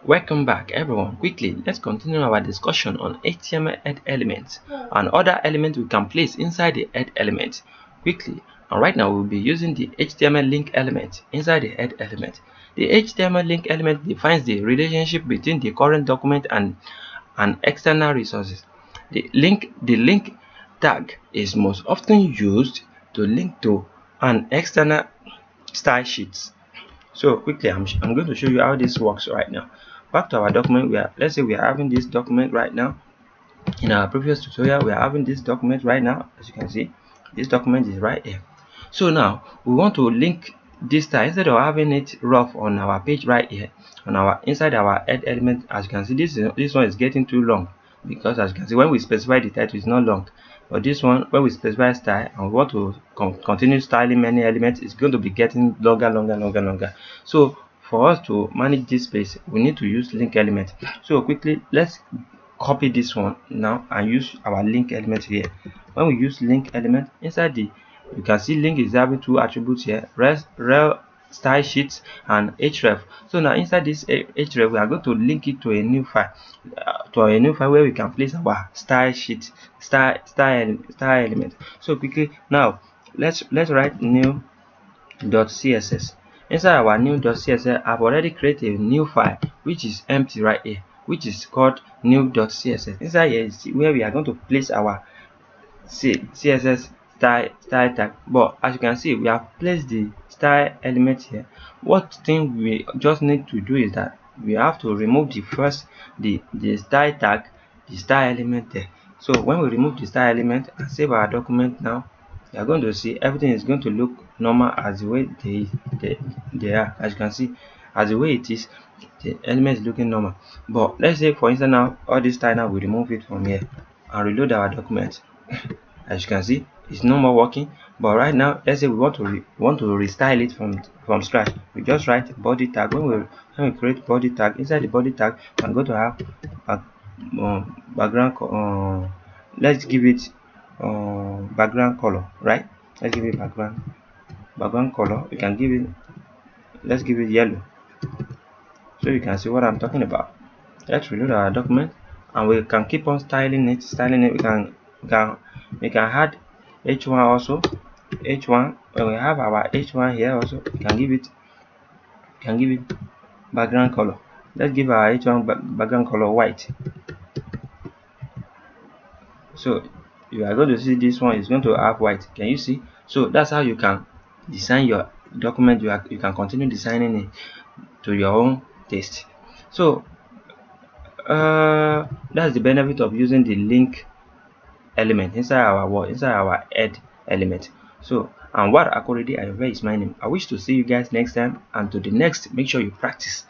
Welcome back everyone. Quickly, let's continue our discussion on HTML head elements and other elements we can place inside the head element. Quickly, and right now we'll be using the HTML link element inside the head element. The HTML link element defines the relationship between the current document and external resources. The link tag is most often used to link to an external style sheet. So quickly, I'm going to show you how this works right now. Back to our document. Let's say we are having this document right now. In our previous tutorial, we are having this document right now. As you can see, this document is right here. So now we want to link this style instead of having it rough on our page right here on our inside our head element. As you can see, this one is getting too long, because as you can see, when we specify the title, it's not long. But this one, when we specify style and we want to continue styling many elements, it's going to be getting longer. So for us to manage this space, we need to use link element. So quickly, let's copy this one now and use our link element here. When we use link element inside the, you can see link is having two attributes here, rel style sheets and href. So now inside this href, we are going to link it to a new file, where we can place our style sheet, style element. So quickly now let's write new .css. Inside our new .css, I've already created a new file which is empty right here, which is called new.css. Inside here is where we are going to place our CSS style tag. But as you can see, we have placed the style element here. What thing we just need to do is that we have to remove the style tag, the style element there. So when we remove the style element and save our document now, you are going to see everything is going to look normal as the way they are. As you can see, as the way it is, the element is looking normal. But let's say for instance now, all this style now we remove it from here and reload our document. As you can see, it's no more working. But right now, let's say we want to restyle it from scratch. We just write body tag. When we create body tag, inside the body tag, I'm going to have a background. Let's give it background color, right? Let's give it background color. We can give it, let's give it yellow, so you can see what I'm talking about. Let's reload our document and we can keep on styling it. We can add h1 also. H1, when we have our h1 here also, we can give it background color. Let's give our h1 background color white. So you are going to see this one is going to have white. Can you see? So that's how you can design your document. You can continue designing it to your own taste. So that's the benefit of using the link element inside our head element. So Anwar Akorede Ayofe is my name. I wish to see you guys next time, and to the next, make sure you practice